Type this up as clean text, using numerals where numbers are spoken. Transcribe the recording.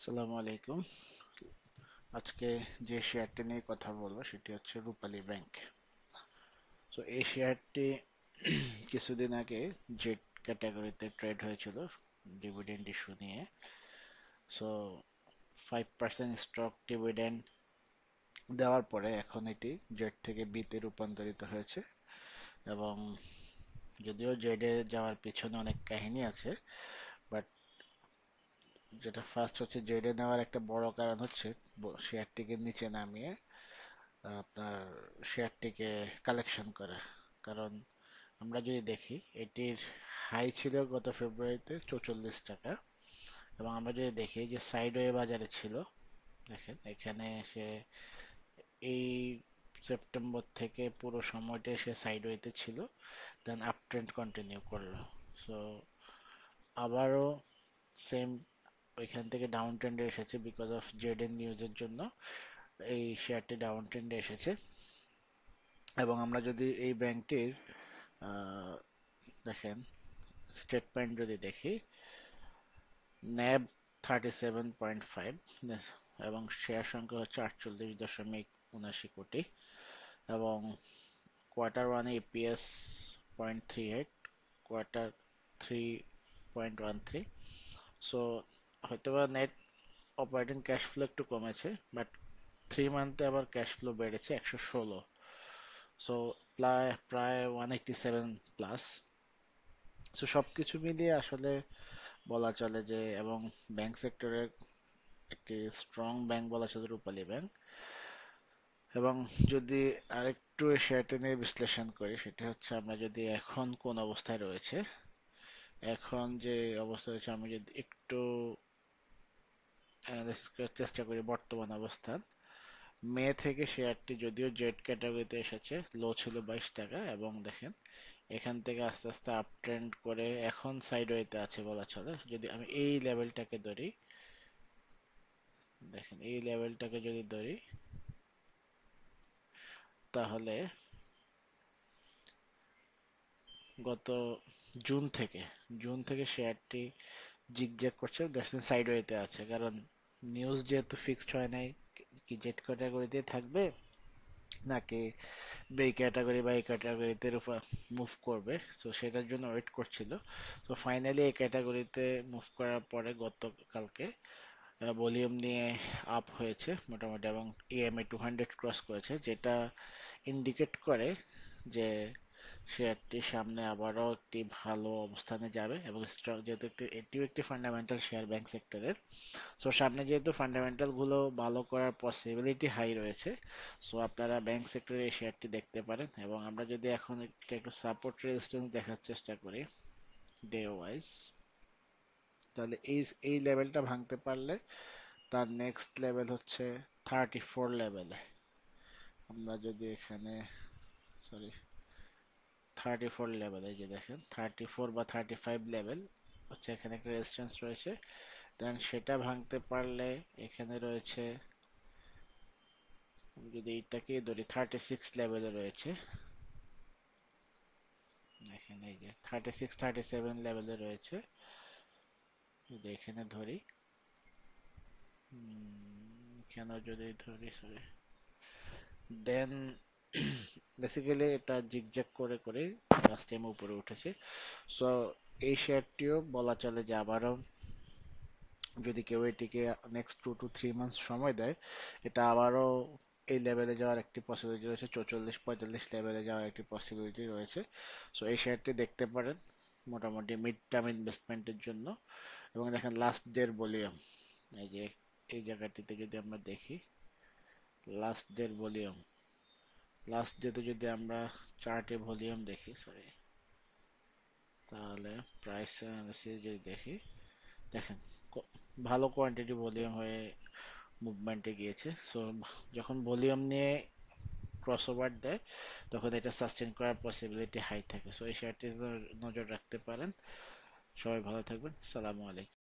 আসসালামু আলাইকুম। আজকে যে শেয়ারটি নিয়ে কথা বলবো সেটি হচ্ছে রূপালী ব্যাংক। এই শেয়ারটি কিছুদিন আগে জেড ক্যাটাগরিতে ট্রেড হয়েছিল ডিভিডেন্ড ইস্যু নিয়ে। সো 5% স্টক ডিভিডেন্ড দেওয়ার পরে এখন এটি জেড থেকে বিতে রূপান্তরিত হয়েছে। এবং যদিও জেডে যাওয়ার পিছনে অনেক কাহিনী আছে, বাট যেটা ফার্স্ট হচ্ছে জেডে নেওয়ার একটা বড় কারণ হচ্ছে শেয়ারটিকে নিচে নামিয়ে আপনার শেয়ারটিকে কালেকশন করা। কারণ আমরা যদি দেখি এটির হাই ছিল গত ফেব্রুয়ারিতে 44 টাকা, এবং আমরা যদি দেখি যে সাইডওয়ে বাজারে ছিল, দেখেন এখানে সে এই সেপ্টেম্বর থেকে পুরো সময়টা সে সাইডওয়েতে ছিল, দেন আপ ট্রেন্ড কন্টিনিউ করলো। সো আবারও সেম ওইখান থেকে ডাউন ট্রেন্ডে এসেছে বিকজ অফ জেডেন নিউজের জন্য এই শেয়ারটি ডাউন ট্রেন্ডে এসেছে। এবং আমরা যদি এই ব্যাংকটির দেখেন স্টেটমেন্ট যদি দেখি, ন্যাব 37.5 এবং শেয়ার সংখ্যা হচ্ছে 48.79 কোটি, এবং কোয়ার্টার ওয়ানে ইপিএস 0.38, কোয়ার্টার 3.13। সো হয়তোবা নেট অপারেটিং ক্যাশ ফ্লো একটু কমেছে, বাট 3 মান্থে আবার ক্যাশ ফ্লো বেড়েছে 116। সো প্রায় প্রায় 187 প্লাস। সো সবকিছু মিলিয়ে আসলে বলা চলে যে, এবং ব্যাংক সেক্টরের একটি স্ট্রং ব্যাংক বলা চলে রূপালী ব্যাংক। এবং যদি আরেকটু শেয়ারটা নিয়ে বিশ্লেষণ করি, সেটা হচ্ছে আমরা যদি এখন কোন অবস্থায় রয়েছে, এখন যে অবস্থা রয়েছে, আমি যদি একটু অ্যানালাইসিস করার চেষ্টা করি বর্তমান অবস্থান। মে থেকে শেয়ারটি যদিও জেড ক্যাটাগরিতে এসেছে, লো ছিল 22 টাকা, এবং দেখেন এখান থেকে আস্তে আস্তে আপ ট্রেন্ড করে এখন সাইডওয়েতে আছে বলা চলে। যদি আমি এই লেভেলটাকে ধরি, দেখেন এই লেভেলটাকে যদি ধরি, তাহলে গত জুন থেকে জুন থেকে শেয়ারটি জিগজ্যাগ করছে, দেখছেন সাইডওয়েতে আছে। কারণ নিউজ যেহেতু ফিক্সড হয় নাই কি জেড ক্যাটাগরিতে থাকবে নাকি বে ক্যাটাগরি বা এই ক্যাটাগরিতে মুভ করবে, তো সেটার জন্য ওয়েট করছিল। তো ফাইনালি এই ক্যাটাগরিতে মুভ করার পরে গতকালকে ভলিউম নিয়ে আপ হয়েছে মোটামুটি, এবং ইএমএ 200 ক্রস করেছে, যেটা ইন্ডিকেট করে যে শেয়ারটি সামনে আবারও একটি ভালো অবস্থানে যাবে। এবং স্টক যেহেতু এটিও একটি ফান্ডামেন্টাল শেয়ার ব্যাংক সেক্টরের, সো সামনে যেহেতু ফান্ডামেন্টাল গুলো ভালো করার পসিবিলিটি হাই রয়েছে, সো আপনারা ব্যাংক সেক্টরে এই শেয়ারটি দেখতে পারেন। এবং আমরা যদি এখন একটু সাপোর্ট রেজিস্ট্যান্স দেখার চেষ্টা করি ডে ওয়াইজ, তাহলে এই এই লেভেলটা ভাঙতে পারলে তার নেক্সট লেভেল হচ্ছে 34 লেভেলে। আমরা যদি এখানে, সরি, 34 লেভেল, এই যে দেখেন 34 বা 35 লেভেল হচ্ছে এখানে একটা রেজিস্ট্যান্স রয়েছে। দেন সেটা ভাঙতে পারলে এখানে রয়েছে, আমি যদি এইটাকে ধরি 36 লেভেলে রয়েছে, দেখেন এই যে 36 37 লেভেলে রয়েছে। যদি এখানে ধরি, কেন যদি ধরি, সরি, দেন বেসিক্যালি এটা জিগজ্যাগ করে করে লাস্ট টাইম উপরে উঠেছে। সো এই শেয়ারটিও বলা চলে যে আবারও যদি কেউ এটিকে নেক্সট 2 to 3 মান্থ সময় দেয়, এটা আবারও এই লেভেলে যাওয়ার একটি পসিবিলিটি রয়েছে, 44 45 লেভেলে যাওয়ার একটি পসিবিলিটি রয়েছে। সো এই শেয়ারটি দেখতে পারেন মোটামুটি মিড টার্ম ইনভেস্টমেন্টের জন্য। এবং দেখেন লাস্ট ডের ভলিউম, এই যে এই জায়গাটিতে যদি আমরা দেখি লাস্ট ডের ভলিউম, লাস্ট ডেতে যদি আমরা চার্টে ভলিউম দেখি, সরি, তাহলে প্রাইস অ্যানালিসিস যদি দেখি, দেখেন ভালো কোয়ান্টিটি ভলিউম হয়ে মুভমেন্টে গিয়েছে। সো যখন ভলিউম নিয়ে ক্রসওভার দেয়, তখন এটা সাস্টেন করার পসিবিলিটি হাই থাকে। সো এই শেয়ারটি নজর রাখতে পারেন। সবাই ভালো থাকবেন। সালামু আলাইকুম।